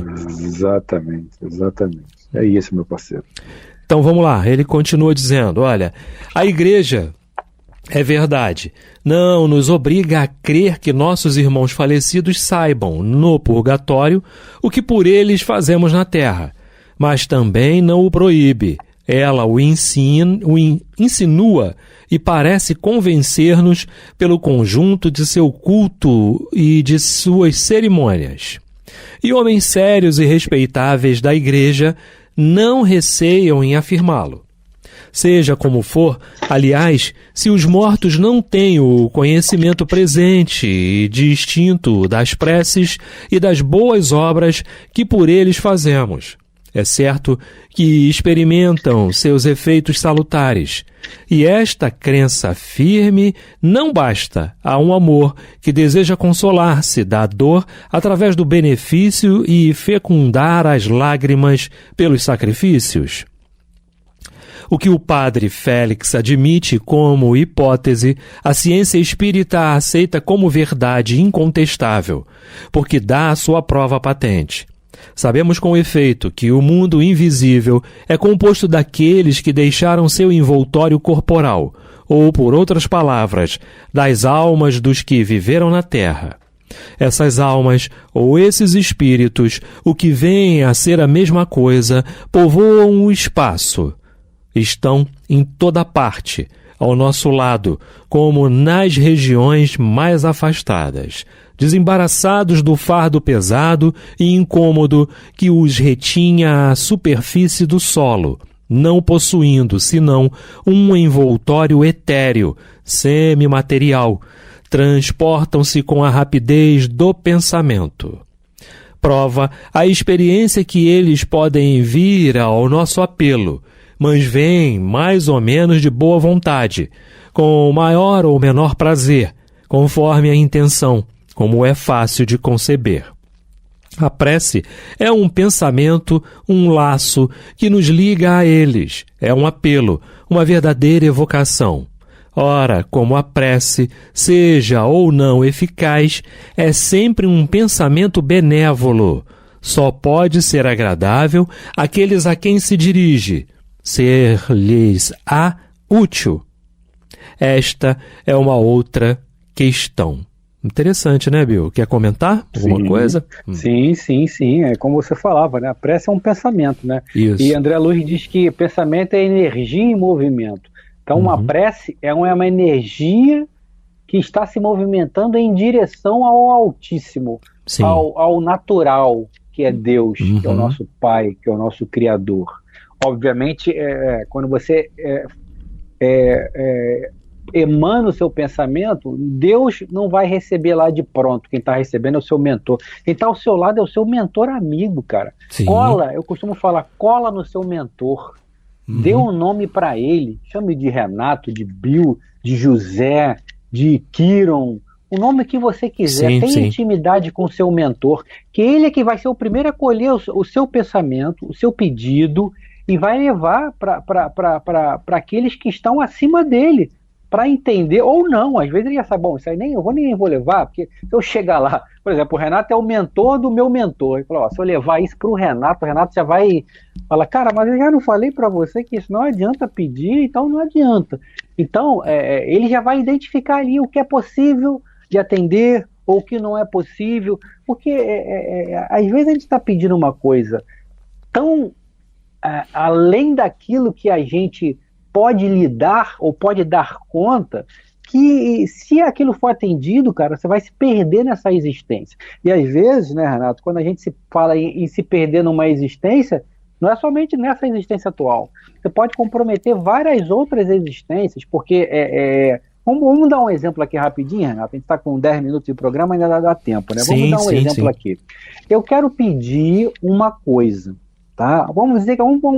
Speaker 7: Exatamente. É isso, meu parceiro.
Speaker 5: Então vamos lá, ele continua dizendo, olha, a igreja, é verdade, não nos obriga a crer que nossos irmãos falecidos saibam, no purgatório, o que por eles fazemos na terra, mas também não o proíbe. Ela o insinua e parece convencer-nos pelo conjunto de seu culto e de suas cerimônias. E homens sérios e respeitáveis da igreja não receiam em afirmá-lo. Seja como for, aliás, se os mortos não têm o conhecimento presente e distinto das preces e das boas obras que por eles fazemos, é certo que experimentam seus efeitos salutares, e esta crença firme não basta a um amor que deseja consolar-se da dor através do benefício e fecundar as lágrimas pelos sacrifícios. O que o padre Félix admite como hipótese, a ciência espírita aceita como verdade incontestável, porque dá a sua prova patente. Sabemos com efeito que o mundo invisível é composto daqueles que deixaram seu envoltório corporal, ou, por outras palavras, das almas dos que viveram na terra. Essas almas, ou esses espíritos, o que vem a ser a mesma coisa, povoam o espaço. Estão em toda parte, ao nosso lado, como nas regiões mais afastadas, desembaraçados do fardo pesado e incômodo que os retinha à superfície do solo, não possuindo, senão, um envoltório etéreo, semimaterial, transportam-se com a rapidez do pensamento. Prova a experiência que eles podem vir ao nosso apelo, mas vêm mais ou menos de boa vontade, com maior ou menor prazer, conforme a intenção, como é fácil de conceber. A prece é um pensamento, um laço que nos liga a eles, é um apelo, uma verdadeira evocação. Ora, como a prece, seja ou não eficaz, é sempre um pensamento benévolo. Só pode ser agradável àqueles a quem se dirige, ser-lhes-á útil. Esta é uma outra questão. Interessante, né, Bill? Quer comentar alguma coisa?
Speaker 6: Sim. É como você falava, né? A prece é um pensamento, né?
Speaker 5: Isso.
Speaker 6: E André Luiz diz que pensamento é energia em movimento. Então, uma prece é uma energia que está se movimentando em direção ao Altíssimo, ao natural, que é Deus, que é o nosso Pai, que é o nosso Criador. Obviamente, quando você emana o seu pensamento, Deus não vai receber lá de pronto. Quem está recebendo é o seu mentor. Quem está ao seu lado é o seu mentor amigo, cara.
Speaker 5: Sim.
Speaker 6: Eu costumo falar, cola no seu mentor. Dê um nome para ele, chame de Renato, de Bill, de José, de Kiron, o nome que você quiser.
Speaker 5: Sim,
Speaker 6: tenha
Speaker 5: sim.
Speaker 6: intimidade com o seu mentor, que ele é que vai ser o primeiro a acolher o seu pensamento, o seu pedido, e vai levar para aqueles que estão acima dele, para entender, ou não, às vezes ele já sabe, bom, isso aí nem vou levar, porque se eu chegar lá, por exemplo, o Renato é o mentor do meu mentor, ele falou, ó, se eu levar isso para o Renato já vai falar, cara, mas eu já não falei para você que isso não adianta pedir, então não adianta. Então, ele já vai identificar ali o que é possível de atender, ou o que não é possível, porque às vezes a gente está pedindo uma coisa tão além daquilo que a gente pode lidar ou pode dar conta, que se aquilo for atendido, cara, você vai se perder nessa existência. E às vezes, né, Renato, quando a gente se fala em se perder numa existência, não é somente nessa existência atual. Você pode comprometer várias outras existências, porque vamos dar um exemplo aqui rapidinho, Renato. A gente está com 10 minutos de programa, ainda dá tempo, né? Vamos dar um exemplo aqui. Eu quero pedir uma coisa. Tá? Vamos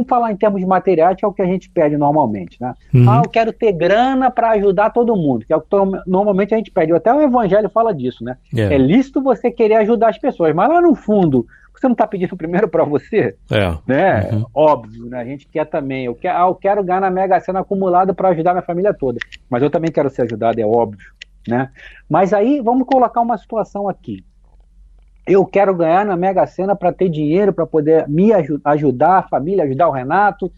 Speaker 6: falar em termos materiais, que é o que a gente pede normalmente, né? Eu quero ter grana para ajudar todo mundo, que é o que normalmente a gente pede. Até o Evangelho fala disso, né? É lícito você querer ajudar as pessoas, mas lá no fundo, você não está pedindo primeiro para você? Né? Óbvio, né? A gente quer também. Eu quero ganhar na Mega Sena acumulada para ajudar minha família toda, mas eu também quero ser ajudado, é óbvio, né? Mas aí, vamos colocar uma situação aqui. Eu quero ganhar na Mega Sena para ter dinheiro, para poder me ajudar a família, ajudar o Renato,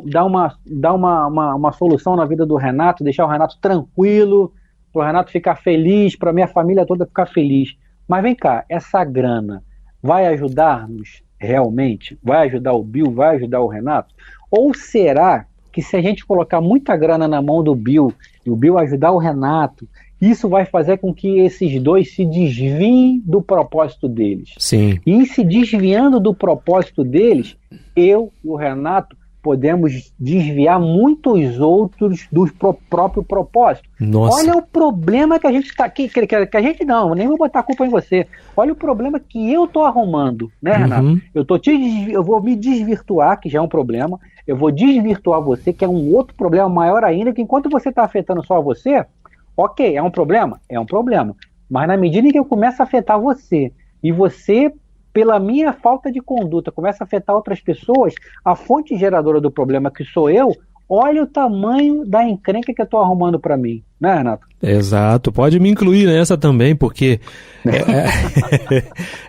Speaker 6: dar uma solução na vida do Renato, deixar o Renato tranquilo, para o Renato ficar feliz, para a minha família toda ficar feliz. Mas vem cá, essa grana vai ajudar-nos realmente? Vai ajudar o Bill? Vai ajudar o Renato? Ou será que se a gente colocar muita grana na mão do Bill e o Bill ajudar o Renato, isso vai fazer com que esses dois se desviem do propósito deles?
Speaker 5: Sim.
Speaker 6: E em se desviando do propósito deles, eu e o Renato podemos desviar muitos outros do próprio propósito.
Speaker 5: Nossa.
Speaker 6: Olha o problema que a gente está aqui, que a gente não, nem vou botar a culpa em você. Olha o problema que eu estou arrumando, né, Renato? Eu vou me desvirtuar, que já é um problema, eu vou desvirtuar você, que é um outro problema maior ainda, que enquanto você está afetando só você, ok, é um problema? É um problema. Mas na medida em que eu começo a afetar você, e você, pela minha falta de conduta, começa a afetar outras pessoas, a fonte geradora do problema, que sou eu, olha o tamanho da encrenca que eu estou arrumando para mim. Né, Renato?
Speaker 5: Exato. Pode me incluir nessa também, porque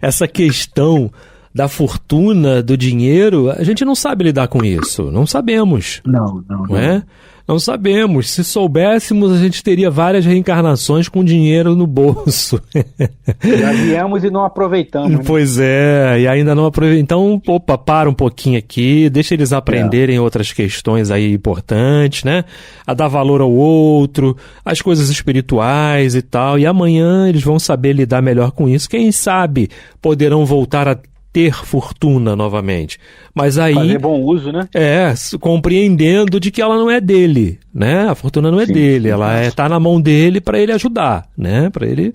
Speaker 5: essa questão da fortuna, do dinheiro, a gente não sabe lidar com isso. Não sabemos.
Speaker 6: Não.
Speaker 5: É? Não sabemos. Se soubéssemos, a gente teria várias reencarnações com dinheiro no bolso.
Speaker 6: Já viemos e não aproveitamos. Né?
Speaker 5: Pois é, e ainda não aproveitamos. Então, para um pouquinho aqui, deixa eles aprenderem outras questões aí importantes, né? A dar valor ao outro, as coisas espirituais e tal. E amanhã eles vão saber lidar melhor com isso. Quem sabe poderão voltar a ter fortuna novamente. Mas aí...
Speaker 6: fazer bom uso, né?
Speaker 5: Compreendendo de que ela não é dele, né? A fortuna não é dele, ela está na mão dele para ele ajudar, né? Para ele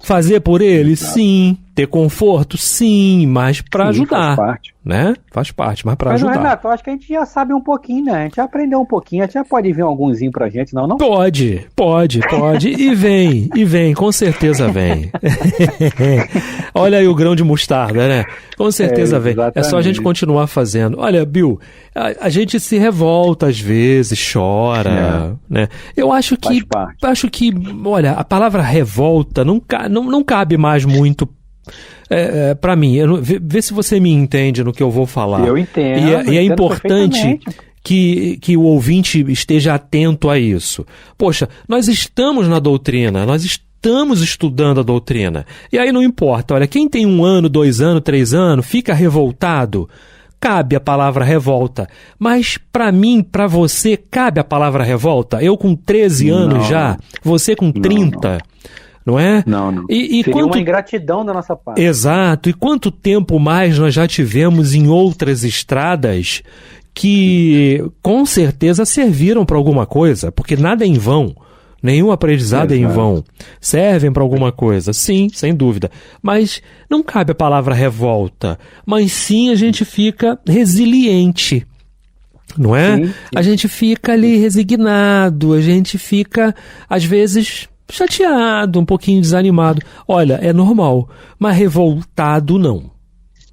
Speaker 5: fazer por ele, sim. Ter conforto, sim, mas para ajudar.
Speaker 6: Faz parte.
Speaker 5: Né? Faz parte, mas para ajudar.
Speaker 6: Mas, Renato, eu acho que a gente já sabe um pouquinho, né? A gente já aprendeu um pouquinho, a gente já pode vir algumzinho pra gente, não?
Speaker 5: Pode. E vem, com certeza vem. Olha aí o grão de mostarda, né? Com certeza vem. É só a gente continuar fazendo. Olha, Bill, a gente se revolta às vezes, chora, né? Eu acho que, olha, a palavra revolta não cabe mais muito para mim. Vê se você me entende no que eu vou falar.
Speaker 6: Eu entendo.
Speaker 5: E é importante que o ouvinte esteja atento a isso. Poxa, nós estamos na doutrina, nós estamos estudando a doutrina. E aí não importa, olha, quem tem 1 ano, 2 anos, 3 anos, fica revoltado, cabe a palavra revolta. Mas para mim, para você, cabe a palavra revolta? Eu com 13 anos já, você com 30... Não é?
Speaker 6: Não. Seria uma ingratidão da nossa parte.
Speaker 5: Exato. E quanto tempo mais nós já tivemos em outras estradas que com certeza serviram para alguma coisa, porque nada é em vão. Nenhum aprendizado é em vão. Servem para alguma coisa, sim, sem dúvida. Mas não cabe a palavra revolta. Mas sim a gente fica resiliente. não é?
Speaker 6: Sim, sim.
Speaker 5: A gente fica ali resignado, a gente fica, às vezes, chateado, um pouquinho desanimado. Olha, é normal, mas revoltado não.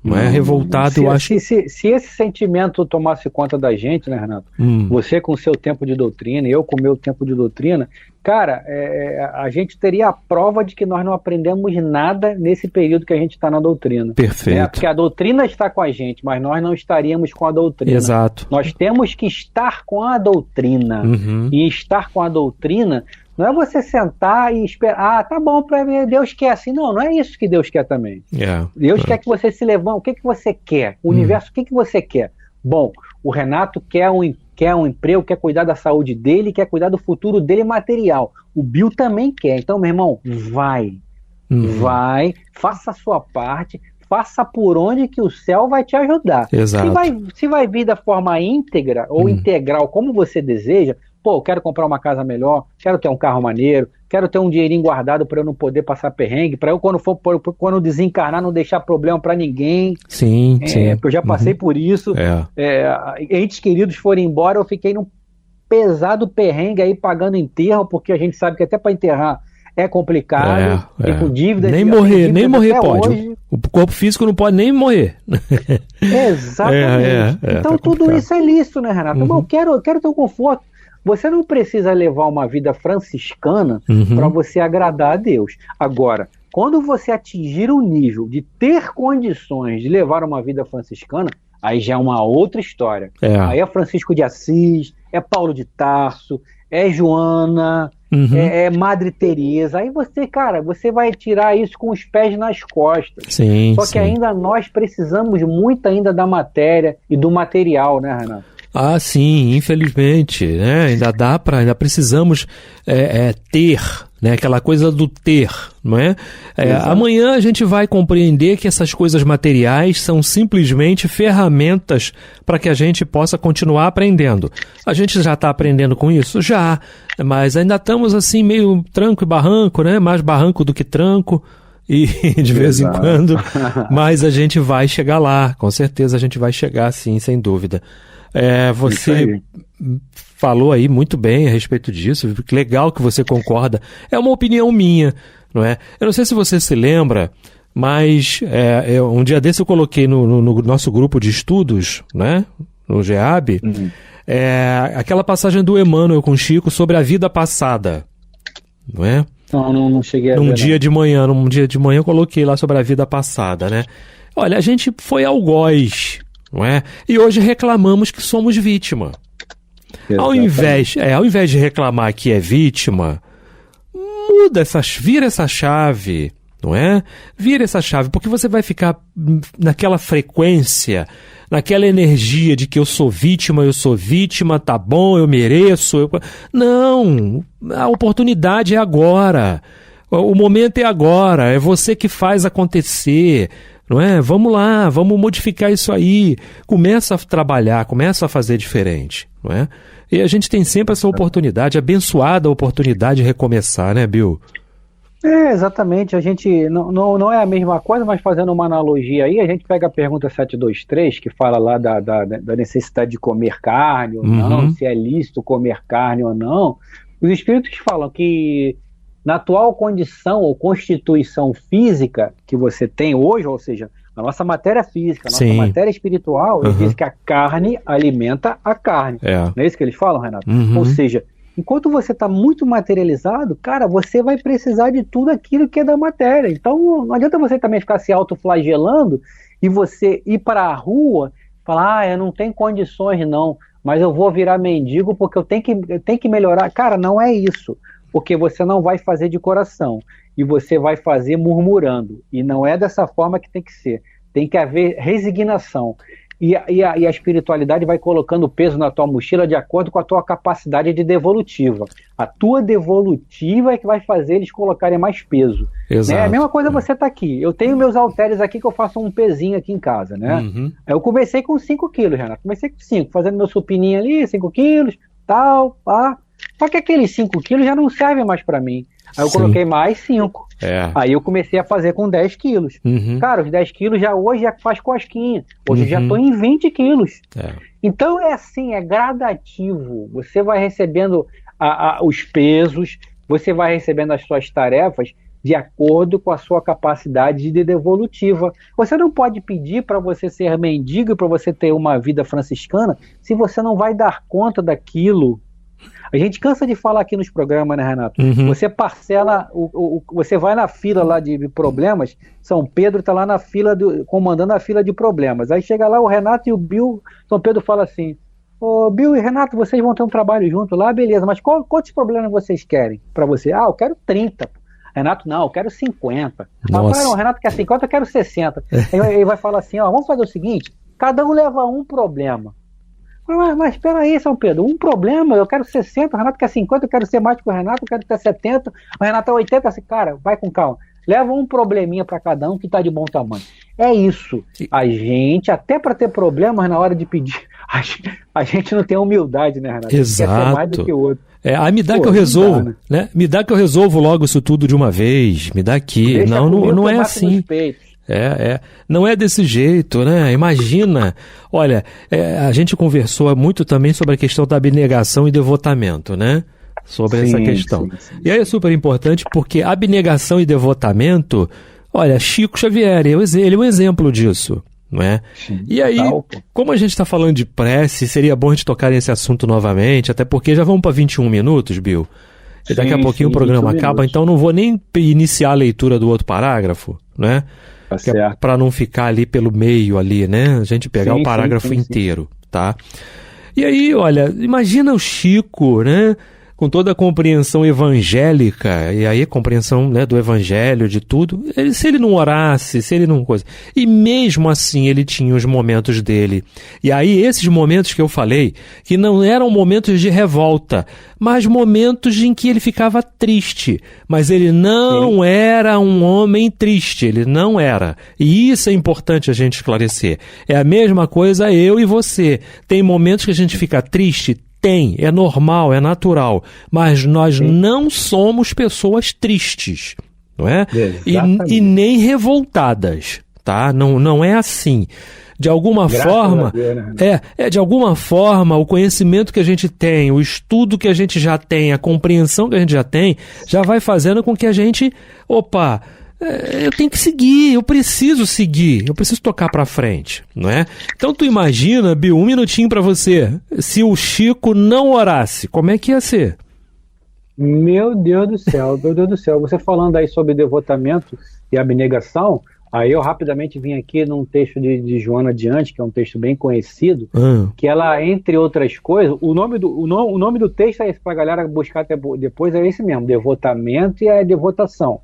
Speaker 5: Não é revoltado, eu acho...
Speaker 6: Se esse sentimento tomasse conta da gente, né, Renato? Você com o seu tempo de doutrina, eu com o meu tempo de doutrina, cara, a gente teria a prova de que nós não aprendemos nada nesse período que a gente está na doutrina.
Speaker 5: Perfeito.
Speaker 6: Né? Porque a doutrina está com a gente, mas nós não estaríamos com a doutrina.
Speaker 5: Exato.
Speaker 6: Nós temos que estar com a doutrina. E estar com a doutrina não é você sentar e esperar, tá bom, Deus quer assim. Não é isso que Deus quer também. Deus quer que você se levante. O que você quer? O universo, o que você quer? Bom, o Renato quer um emprego, quer cuidar da saúde dele, quer cuidar do futuro dele material. O Bill também quer. Então, meu irmão, vai, faça a sua parte, faça por onde que o céu vai te ajudar.
Speaker 5: Exato.
Speaker 6: Se vai vir da forma íntegra ou integral, como você deseja, eu quero comprar uma casa melhor, quero ter um carro maneiro, quero ter um dinheirinho guardado para eu não poder passar perrengue, para eu quando desencarnar não deixar problema para ninguém.
Speaker 5: Sim.
Speaker 6: Porque eu já passei por isso. Entes queridos foram embora, eu fiquei num pesado perrengue aí pagando enterro, porque a gente sabe que até para enterrar é complicado, com dívidas.
Speaker 5: Nem morrer pode. Hoje. O corpo físico não pode nem morrer.
Speaker 6: Exatamente. Então tudo isso é lícito, né, Renato? Eu quero ter um conforto. Você não precisa levar uma vida franciscana para você agradar a Deus. Agora, quando você atingir o nível de ter condições de levar uma vida franciscana, aí já é uma outra história. Aí é Francisco de Assis, é Paulo de Tarso, é Joana, é Madre Teresa. Aí você vai tirar isso com os pés nas costas. Só que ainda nós precisamos muito ainda da matéria e do material, né, Renato?
Speaker 5: Ah, sim, infelizmente, né? Ainda precisamos ter, né? Aquela coisa do ter, não é? Amanhã a gente vai compreender que essas coisas materiais são simplesmente ferramentas para que a gente possa continuar aprendendo. A gente já está aprendendo com isso? Já, mas ainda estamos assim meio tranco e barranco, né? Mais barranco do que tranco. E de vez em quando, mas a gente vai chegar lá, com certeza a gente vai chegar sim, sem dúvida. Você falou aí muito bem a respeito disso, que legal que você concorda. É uma opinião minha, não é? Eu não sei se você se lembra, mas um dia desse eu coloquei no nosso grupo de estudos, né? No GEAB, aquela passagem do Emmanuel com Chico sobre a vida passada, não é?
Speaker 6: Não cheguei a ver.
Speaker 5: Num dia de manhã eu coloquei lá sobre a vida passada, né? Olha, a gente foi algoz, não é? E hoje reclamamos que somos vítima. Ao invés de reclamar que é vítima, vira essa chave, não é? Vira essa chave, porque você vai ficar naquela frequência, naquela energia de que eu sou vítima, tá bom, eu mereço. Não, a oportunidade é agora, o momento é agora, é você que faz acontecer, não é? Vamos lá, vamos modificar isso aí, começa a trabalhar, começa a fazer diferente, não é? E a gente tem sempre essa oportunidade, abençoada oportunidade de recomeçar, né, Bill?
Speaker 6: Exatamente, a gente não é a mesma coisa, mas fazendo uma analogia aí, a gente pega a pergunta 723, que fala lá da necessidade de comer carne ou não, se é lícito comer carne ou não. Os espíritos falam que na atual condição ou constituição física que você tem hoje, ou seja, a nossa matéria física, a nossa matéria espiritual, eles dizem que a carne alimenta a carne. Não é isso que eles falam, Renato? Ou seja, enquanto você está muito materializado, cara, você vai precisar de tudo aquilo que é da matéria. Então não adianta você também ficar se autoflagelando e você ir para a rua e falar, eu não tenho condições não, mas eu vou virar mendigo porque eu tenho que melhorar. Cara, não é isso, porque você não vai fazer de coração e você vai fazer murmurando. E não é dessa forma que tem que ser. Tem que haver resignação. E a espiritualidade vai colocando peso na tua mochila de acordo com a tua capacidade de devolutiva. A tua devolutiva é que vai fazer eles colocarem mais peso. Né? A mesma coisa você tá aqui. Eu tenho meus halteres aqui que eu faço um pezinho aqui em casa, né? Eu comecei com 5 quilos, Renato. Comecei com 5, fazendo meu supininho ali, 5 quilos, tal, pá. Só que aqueles 5 quilos já não servem mais para mim. Aí eu
Speaker 5: Sim.
Speaker 6: coloquei mais 5.
Speaker 5: É.
Speaker 6: Aí eu comecei a fazer com 10 quilos.
Speaker 5: Uhum.
Speaker 6: Cara, os 10 quilos hoje já faz cosquinha. Hoje eu já
Speaker 5: Uhum.
Speaker 6: estou em 20 quilos.
Speaker 5: É.
Speaker 6: Então é assim, é gradativo. Você vai recebendo os pesos, você vai recebendo as suas tarefas de acordo com a sua capacidade de devolutiva. Você não pode pedir para você ser mendigo e para você ter uma vida franciscana se você não vai dar conta daquilo. A gente cansa de falar aqui nos programas, né, Renato?
Speaker 5: Uhum.
Speaker 6: Você parcela, você vai na fila lá de problemas, São Pedro está lá na fila, comandando a fila de problemas. Aí chega lá o Renato e o Bill, São Pedro fala assim, ô Bill e Renato, vocês vão ter um trabalho junto lá, beleza, mas quantos problemas vocês querem para você? Ah, eu quero 30. Renato, não, eu quero 50.
Speaker 5: Nossa.
Speaker 6: Ah, não, Renato quer 50, eu quero 60. Aí ele vai falar assim, ó, vamos fazer o seguinte, cada um leva um problema. Mas espera aí, São Pedro, um problema, eu quero 60, o Renato quer 50, eu quero ser mais que o Renato, eu quero ter 70, o Renato é 80, assim, cara, vai com calma. Leva um probleminha para cada um que tá de bom tamanho. É isso. A gente, até para ter problemas na hora de pedir, a gente não tem humildade, né, Renato?
Speaker 5: Exato.
Speaker 6: Quer ser mais do que o outro.
Speaker 5: Me dá
Speaker 6: Pô,
Speaker 5: que eu resolvo,
Speaker 6: dá,
Speaker 5: né? Me dá que eu resolvo logo isso tudo de uma vez. Me dá aqui.
Speaker 6: Deixa comigo
Speaker 5: Não
Speaker 6: que eu
Speaker 5: é
Speaker 6: bato
Speaker 5: assim.
Speaker 6: nos peitos.
Speaker 5: Não é desse jeito, né? Imagina. Olha, a gente conversou muito também sobre a questão da abnegação e devotamento, né? Sobre essa questão.
Speaker 7: Sim.
Speaker 5: E aí é super importante porque abnegação e devotamento, olha, Chico Xavier, ele é um exemplo disso, não é?
Speaker 7: Sim,
Speaker 5: E aí, como a gente está falando de prece, seria bom a gente tocar nesse assunto novamente, até porque já vamos para 21 minutos, Bill. E daqui a pouquinho o programa acaba, então não vou nem iniciar a leitura do outro parágrafo, né?
Speaker 7: Tá certo.
Speaker 5: Para não ficar ali pelo meio ali, né? A gente pegar
Speaker 6: Sim,
Speaker 5: o parágrafo
Speaker 6: sim.
Speaker 5: inteiro, tá? E aí, olha, imagina o Chico, né? Com toda a compreensão evangélica, e aí a compreensão, né, do evangelho, de tudo, se ele não orasse, se ele não coisa. E mesmo assim ele tinha os momentos dele. E aí esses momentos que eu falei, que não eram momentos de revolta, mas momentos em que ele ficava triste. Mas ele não era um homem triste, ele não era. E isso é importante a gente esclarecer. É a mesma coisa eu e você. Tem momentos que a gente fica triste? Tem, é normal, é natural, mas nós não somos pessoas tristes, não é? E nem revoltadas, tá? Não é assim. De alguma forma, de alguma forma, o conhecimento que a gente tem, o estudo que a gente já tem, a compreensão que a gente já tem, já vai fazendo com que a gente, eu tenho que seguir, eu preciso tocar pra frente, não é? Então tu imagina, Bill, um minutinho pra você, se o Chico não orasse, como é que ia ser?
Speaker 6: Meu Deus do céu, você falando aí sobre devotamento e abnegação, aí eu rapidamente vim aqui num texto de Joana Diante, que é um texto bem conhecido, que ela, entre outras coisas, o nome do texto é esse, pra galera buscar até depois, é esse mesmo, devotamento e a devotação.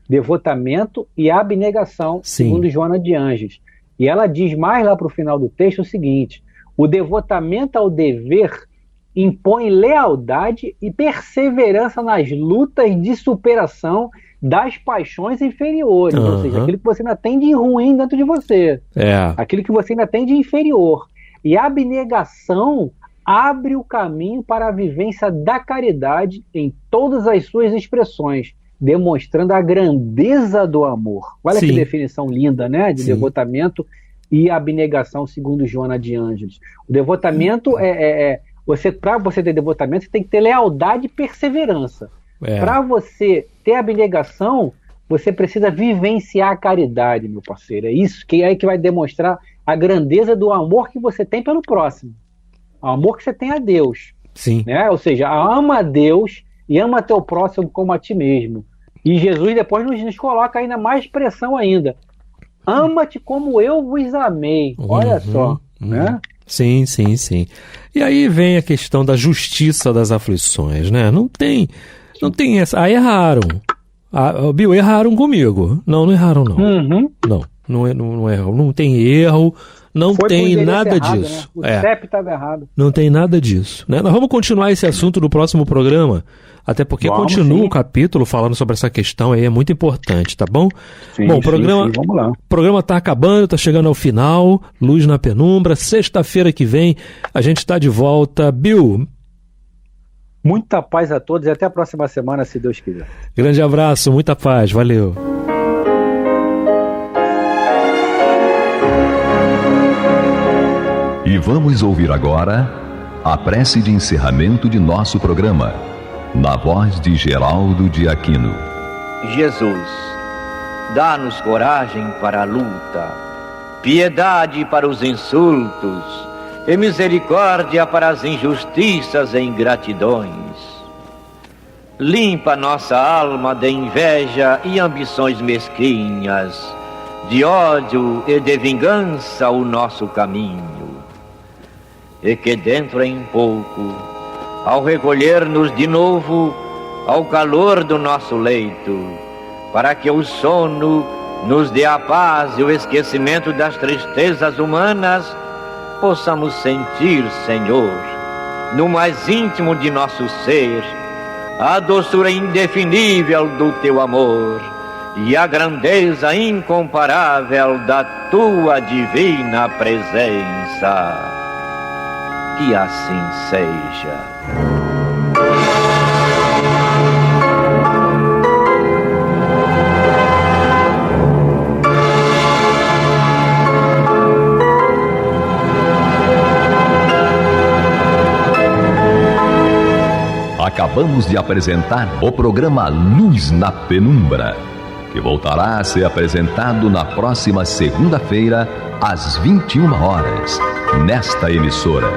Speaker 6: Devotamento e abnegação, segundo Joana de Anjos. E ela diz mais lá pro final do texto o seguinte: o devotamento ao dever impõe lealdade e perseverança nas lutas de superação das paixões inferiores, ou seja, aquilo que você ainda tem de ruim dentro de você, aquilo que você ainda tem de inferior. E a abnegação abre o caminho para a vivência da caridade em todas as suas expressões, demonstrando a grandeza do amor. Olha que definição linda, né, de devotamento e abnegação, segundo Joana de Ângeles. O devotamento para você ter devotamento, você tem que ter lealdade e perseverança. Para você ter abnegação, você precisa vivenciar a caridade, meu parceiro. É isso que vai demonstrar a grandeza do amor que você tem pelo próximo. O amor que você tem a Deus. Né? Ou seja, ama a Deus e ama teu próximo como a ti mesmo. E Jesus depois nos coloca ainda mais pressão ainda. Ama-te como eu vos amei. Olha só. Né?
Speaker 5: Sim. E aí vem a questão da justiça das aflições, né? Não tem essa. Aí erraram. Bill, erraram comigo. Não erraram, não. Não erram. Não tem erro. Não tem nada disso.
Speaker 6: Né? O CEP estava errado.
Speaker 5: Não tem nada disso. Né? Nós vamos continuar esse assunto no próximo programa. Até porque continua o capítulo falando sobre essa questão aí, é muito importante, tá bom? Bom,
Speaker 7: vamos lá.
Speaker 5: O programa está acabando, está chegando ao final. Luz na Penumbra. Sexta-feira que vem a gente está de volta. Bill,
Speaker 6: Muita paz a todos e até a próxima semana, se Deus quiser.
Speaker 5: Grande abraço, muita paz, valeu.
Speaker 1: E vamos ouvir agora a prece de encerramento de nosso programa, na voz de Geraldo de Aquino.
Speaker 8: Jesus, dá-nos coragem para a luta, piedade para os insultos e misericórdia para as injustiças e ingratidões. Limpa nossa alma de inveja e ambições mesquinhas, de ódio e de vingança o nosso caminho. E que dentro em pouco, ao recolher-nos de novo ao calor do nosso leito, para que o sono nos dê a paz e o esquecimento das tristezas humanas, possamos sentir, Senhor, no mais íntimo de nosso ser, a doçura indefinível do Teu amor e a grandeza incomparável da Tua divina presença. Que assim seja.
Speaker 1: Acabamos de apresentar o programa Luz na Penumbra, que voltará a ser apresentado na próxima segunda-feira, às 21 horas, nesta emissora.